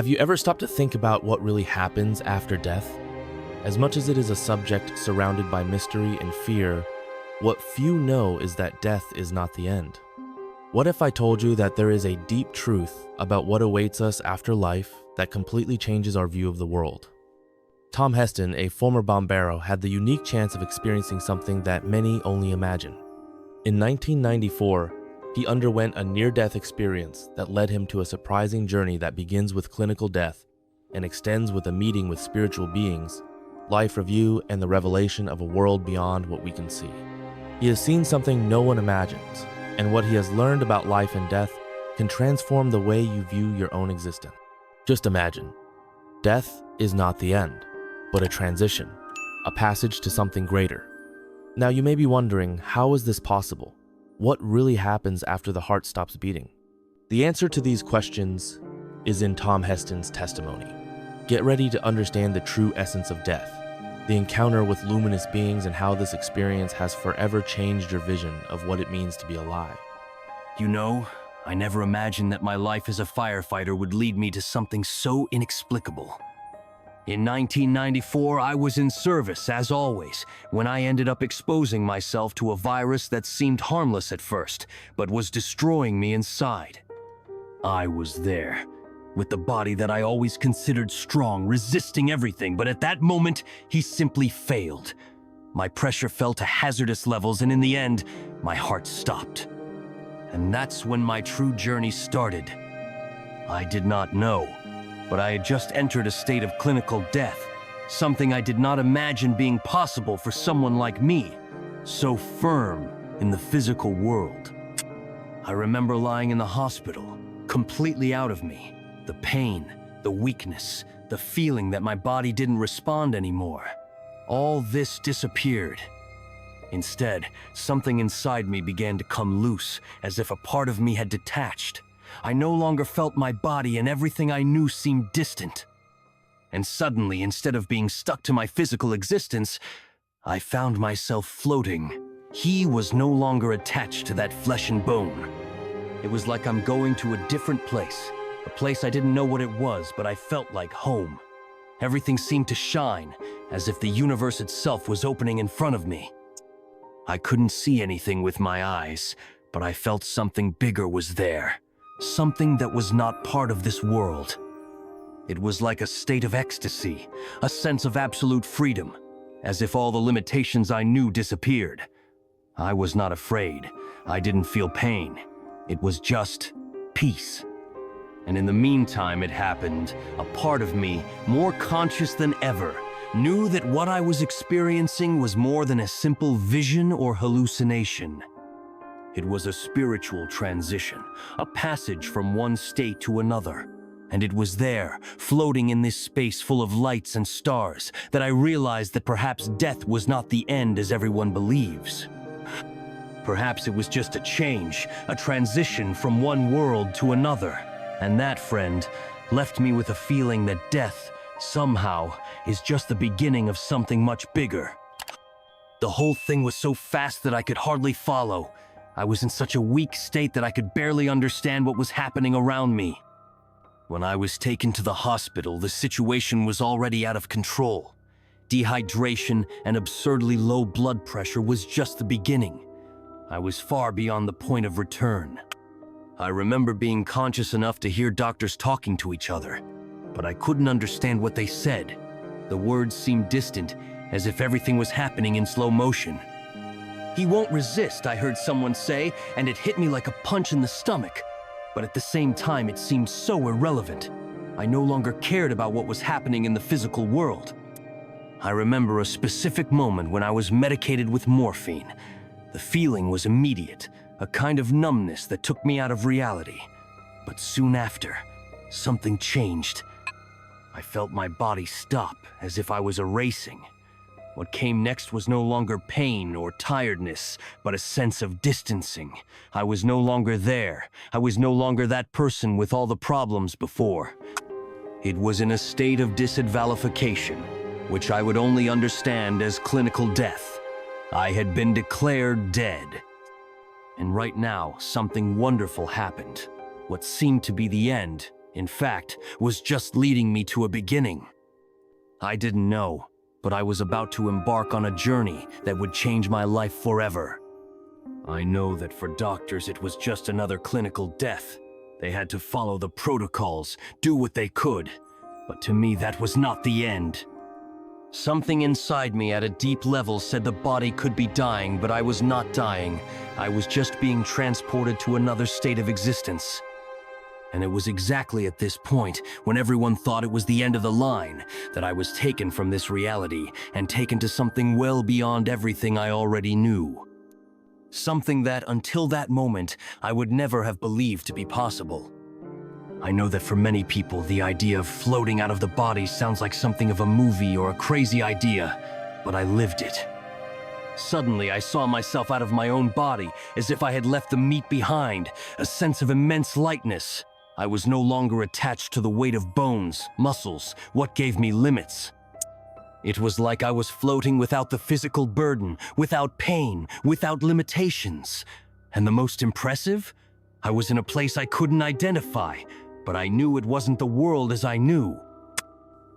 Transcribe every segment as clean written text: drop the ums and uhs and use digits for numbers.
Have you ever stopped to think about what really happens after death? As much as it is a subject surrounded by mystery and fear, what few know is that death is not the end. What if I told you that there is a deep truth about what awaits us after life that completely changes our view of the world? Tom Heston, a former bombero, had the unique chance of experiencing something that many only imagine. In 1994, he underwent a near-death experience that led him to a surprising journey that begins with clinical death and extends with a meeting with spiritual beings, life review, and the revelation of a world beyond what we can see. He has seen something no one imagines, and what he has learned about life and death can transform the way you view your own existence. Just imagine, death is not the end, but a transition, a passage to something greater. Now you may be wondering, how is this possible? What really happens after the heart stops beating? The answer to these questions is in Tom Heston's testimony. Get ready to understand the true essence of death, the encounter with luminous beings, and how this experience has forever changed your vision of what it means to be alive. You know, I never imagined that my life as a firefighter would lead me to something so inexplicable. In 1994, I was in service, as always, when I ended up exposing myself to a virus that seemed harmless at first, but was destroying me inside. I was there, with the body that I always considered strong, resisting everything, but at that moment, he simply failed. My pressure fell to hazardous levels, and in the end, my heart stopped. And that's when my true journey started. I did not know, but I had just entered a state of clinical death, something I did not imagine being possible for someone like me, so firm in the physical world. I remember lying in the hospital, completely out of me. The pain, the weakness, the feeling that my body didn't respond anymore. All this disappeared. Instead, something inside me began to come loose, as if a part of me had detached. I no longer felt my body, and everything I knew seemed distant. And suddenly, instead of being stuck to my physical existence, I found myself floating. He was no longer attached to that flesh and bone. It was like I'm going to a different place, a place I didn't know what it was, but I felt like home. Everything seemed to shine, as if the universe itself was opening in front of me. I couldn't see anything with my eyes, but I felt something bigger was there. Something that was not part of this world. It was like a state of ecstasy, a sense of absolute freedom, as if all the limitations I knew disappeared. I was not afraid. I didn't feel pain. It was just peace. And in the meantime it happened, a part of me, more conscious than ever, knew that what I was experiencing was more than a simple vision or hallucination. It was a spiritual transition, a passage from one state to another. And it was there, floating in this space full of lights and stars, that I realized that perhaps death was not the end as everyone believes. Perhaps it was just a change, a transition from one world to another. And that, friend, left me with a feeling that death, somehow, is just the beginning of something much bigger. The whole thing was so fast that I could hardly follow. I was in such a weak state that I could barely understand what was happening around me. When I was taken to the hospital, the situation was already out of control. Dehydration and absurdly low blood pressure was just the beginning. I was far beyond the point of return. I remember being conscious enough to hear doctors talking to each other, but I couldn't understand what they said. The words seemed distant, as if everything was happening in slow motion. "He won't resist," I heard someone say, and it hit me like a punch in the stomach. But at the same time, it seemed so irrelevant. I no longer cared about what was happening in the physical world. I remember a specific moment when I was medicated with morphine. The feeling was immediate, a kind of numbness that took me out of reality. But soon after, something changed. I felt my body stop, as if I was erasing. What came next was no longer pain or tiredness, but a sense of distancing. I was no longer there. I was no longer that person with all the problems before. It was in a state of disadvalification, which I would only understand as clinical death. I had been declared dead. And right now, something wonderful happened. What seemed to be the end in fact, was just leading me to a beginning. I didn't know, but I was about to embark on a journey that would change my life forever. I know that for doctors it was just another clinical death. They had to follow the protocols, do what they could, but to me that was not the end. Something inside me at a deep level said the body could be dying, but I was not dying. I was just being transported to another state of existence. And it was exactly at this point, when everyone thought it was the end of the line, that I was taken from this reality and taken to something well beyond everything I already knew. Something that, until that moment, I would never have believed to be possible. I know that for many people, the idea of floating out of the body sounds like something of a movie or a crazy idea, but I lived it. Suddenly, I saw myself out of my own body, as if I had left the meat behind, a sense of immense lightness. I was no longer attached to the weight of bones, muscles, what gave me limits. It was like I was floating without the physical burden, without pain, without limitations. And the most impressive? I was in a place I couldn't identify, but I knew it wasn't the world as I knew.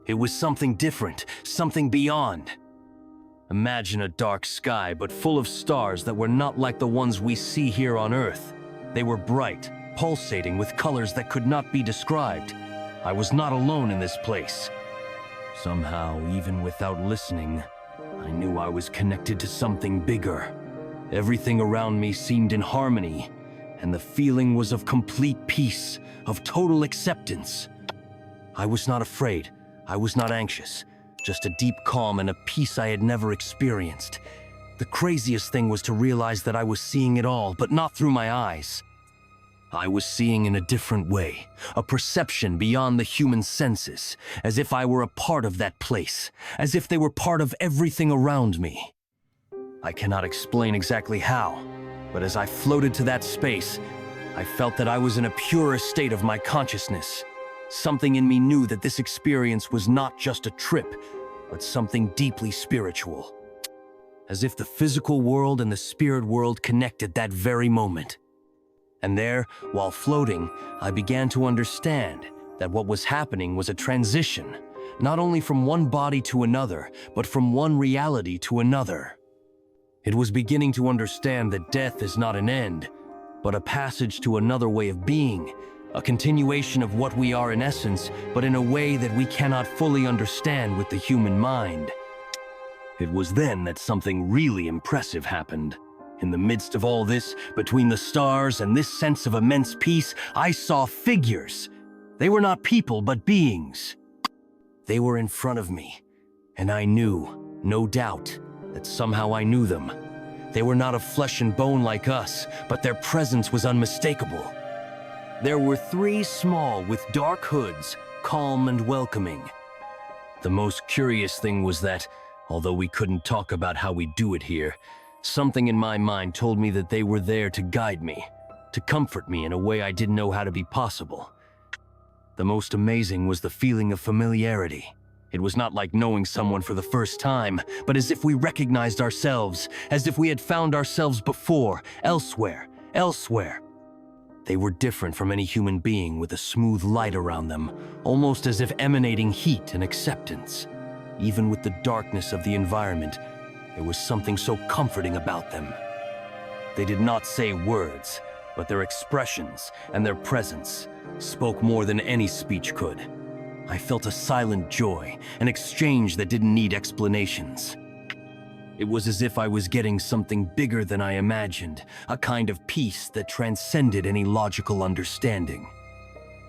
It was something different, something beyond. Imagine a dark sky, but full of stars that were not like the ones we see here on Earth. They were bright, pulsating with colors that could not be described. I was not alone in this place. Somehow, even without listening, I knew I was connected to something bigger. Everything around me seemed in harmony, and the feeling was of complete peace, of total acceptance. I was not afraid. I was not anxious. Just a deep calm and a peace I had never experienced. The craziest thing was to realize that I was seeing it all, but not through my eyes. I was seeing in a different way, a perception beyond the human senses, as if I were a part of that place, as if they were part of everything around me. I cannot explain exactly how, but as I floated to that space, I felt that I was in a purer state of my consciousness. Something in me knew that this experience was not just a trip, but something deeply spiritual. As if the physical world and the spirit world connected that very moment. And there, while floating, I began to understand that what was happening was a transition, not only from one body to another, but from one reality to another. It was beginning to understand that death is not an end, but a passage to another way of being, a continuation of what we are in essence, but in a way that we cannot fully understand with the human mind. It was then that something really impressive happened. In the midst of all this, between the stars and this sense of immense peace, I saw figures. They were not people, but beings. They were in front of me, and I knew, no doubt, that somehow I knew them. They were not of flesh and bone like us, but their presence was unmistakable. There were three small with dark hoods, calm and welcoming. The most curious thing was that, although we couldn't talk about how we do it here, something in my mind told me that they were there to guide me, to comfort me in a way I didn't know how to be possible. The most amazing was the feeling of familiarity. It was not like knowing someone for the first time, but as if we recognized ourselves, as if we had found ourselves before, elsewhere. They were different from any human being, with a smooth light around them, almost as if emanating heat and acceptance. Even with the darkness of the environment, there was something so comforting about them. They did not say words, but their expressions and their presence spoke more than any speech could. I felt a silent joy, an exchange that didn't need explanations. It was as if I was getting something bigger than I imagined, a kind of peace that transcended any logical understanding.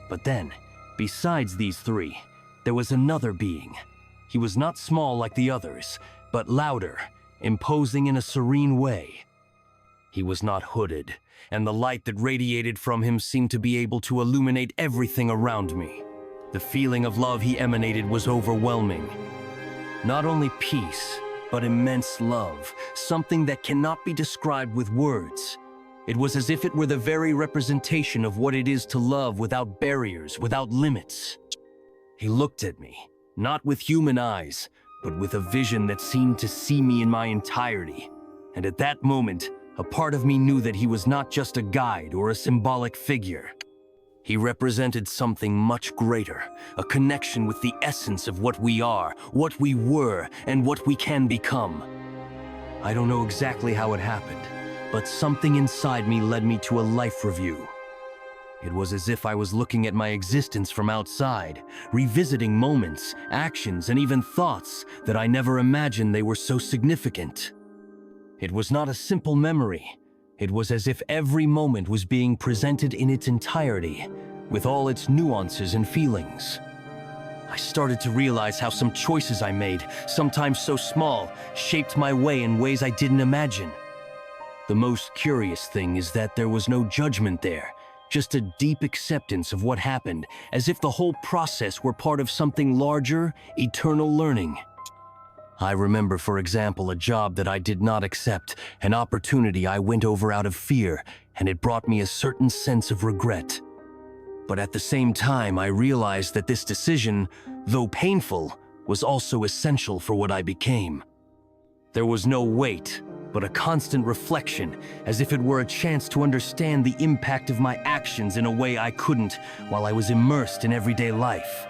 But then, besides these three, there was another being. He was not small like the others, but louder, imposing in a serene way. He was not hooded, and the light that radiated from him seemed to be able to illuminate everything around me. The feeling of love he emanated was overwhelming. Not only peace, but immense love, something that cannot be described with words. It was as if it were the very representation of what it is to love without barriers, without limits. He looked at me, not with human eyes, but with a vision that seemed to see me in my entirety. And at that moment, a part of me knew that he was not just a guide or a symbolic figure. He represented something much greater, a connection with the essence of what we are, what we were, and what we can become. I don't know exactly how it happened, but something inside me led me to a life review. It was as if I was looking at my existence from outside, revisiting moments, actions, and even thoughts that I never imagined they were so significant. It was not a simple memory. It was as if every moment was being presented in its entirety, with all its nuances and feelings. I started to realize how some choices I made, sometimes so small, shaped my way in ways I didn't imagine. The most curious thing is that there was no judgment there, just a deep acceptance of what happened, as if the whole process were part of something larger, eternal learning. I remember, for example, a job that I did not accept, an opportunity I went over out of fear, and it brought me a certain sense of regret. But at the same time, I realized that this decision, though painful, was also essential for what I became. There was no weight, but a constant reflection, as if it were a chance to understand the impact of my actions in a way I couldn't while I was immersed in everyday life.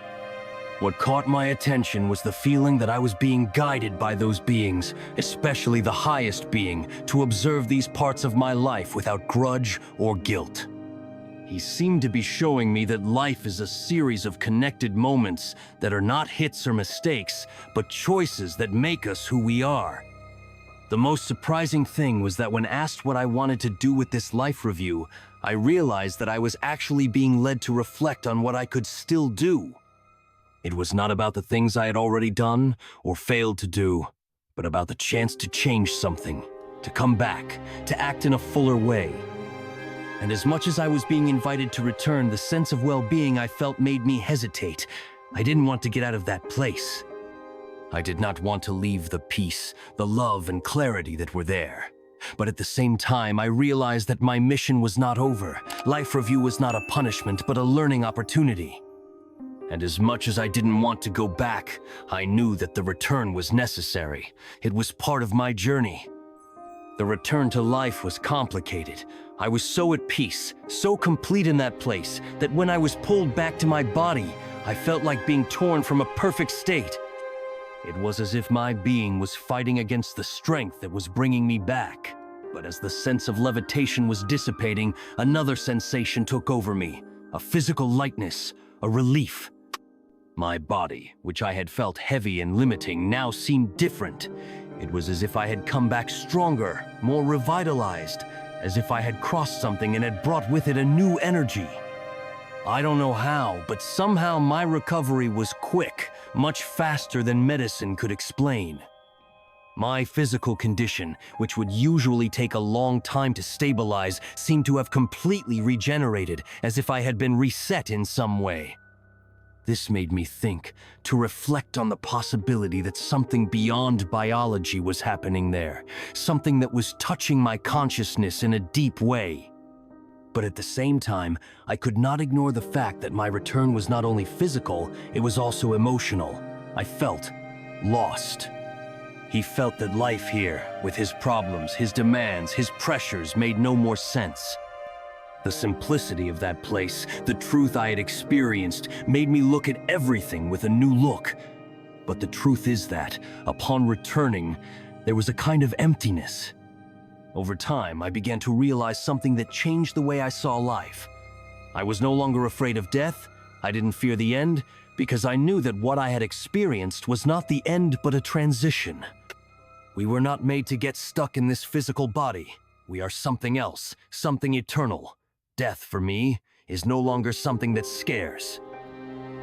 What caught my attention was the feeling that I was being guided by those beings, especially the highest being, to observe these parts of my life without grudge or guilt. He seemed to be showing me that life is a series of connected moments that are not hits or mistakes, but choices that make us who we are. The most surprising thing was that when asked what I wanted to do with this life review, I realized that I was actually being led to reflect on what I could still do. It was not about the things I had already done or failed to do, but about the chance to change something, to come back, to act in a fuller way. And as much as I was being invited to return, the sense of well-being I felt made me hesitate. I didn't want to get out of that place. I did not want to leave the peace, the love, and clarity that were there. But at the same time, I realized that my mission was not over. Life review was not a punishment, but a learning opportunity. And as much as I didn't want to go back, I knew that the return was necessary. It was part of my journey. The return to life was complicated. I was so at peace, so complete in that place, that when I was pulled back to my body, I felt like being torn from a perfect state. It was as if my being was fighting against the strength that was bringing me back. But as the sense of levitation was dissipating, another sensation took over me, a physical lightness, a relief. My body, which I had felt heavy and limiting, now seemed different. It was as if I had come back stronger, more revitalized, as if I had crossed something and had brought with it a new energy. I don't know how, but somehow my recovery was quick, much faster than medicine could explain. My physical condition, which would usually take a long time to stabilize, seemed to have completely regenerated, as if I had been reset in some way. This made me think, to reflect on the possibility that something beyond biology was happening there, something that was touching my consciousness in a deep way. But at the same time, I could not ignore the fact that my return was not only physical, it was also emotional. I felt lost. He felt that life here, with his problems, his demands, his pressures, made no more sense. The simplicity of that place, the truth I had experienced, made me look at everything with a new look. But the truth is that, upon returning, there was a kind of emptiness. Over time, I began to realize something that changed the way I saw life. I was no longer afraid of death. I didn't fear the end, because I knew that what I had experienced was not the end but a transition. We were not made to get stuck in this physical body. We are something else, something eternal. Death, for me, is no longer something that scares.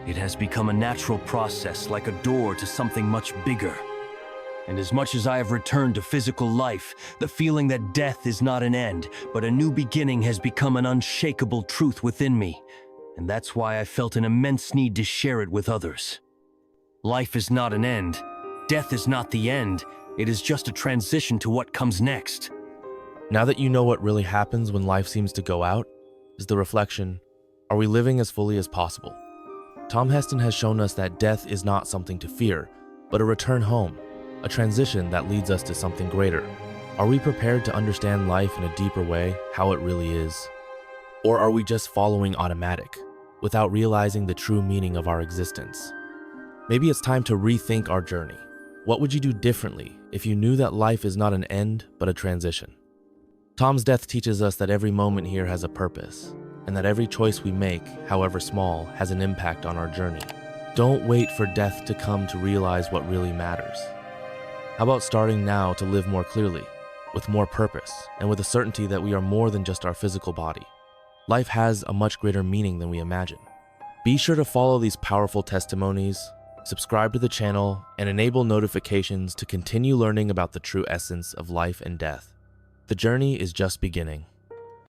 It has become a natural process, like a door to something much bigger. And as much as I have returned to physical life, the feeling that death is not an end, but a new beginning has become an unshakable truth within me. And that's why I felt an immense need to share it with others. Life is not an end. Death is not the end. It is just a transition to what comes next. Now that you know what really happens when life seems to go out, is the reflection, are we living as fully as possible? Tom Heston has shown us that death is not something to fear, but a return home, a transition that leads us to something greater. Are we prepared to understand life in a deeper way, how it really is? Or are we just following automatic, without realizing the true meaning of our existence? Maybe it's time to rethink our journey. What would you do differently if you knew that life is not an end, but a transition? Tom's death teaches us that every moment here has a purpose, and that every choice we make, however small, has an impact on our journey. Don't wait for death to come to realize what really matters. How about starting now to live more clearly, with more purpose, and with the certainty that we are more than just our physical body? Life has a much greater meaning than we imagine. Be sure to follow these powerful testimonies, subscribe to the channel, and enable notifications to continue learning about the true essence of life and death. The journey is just beginning.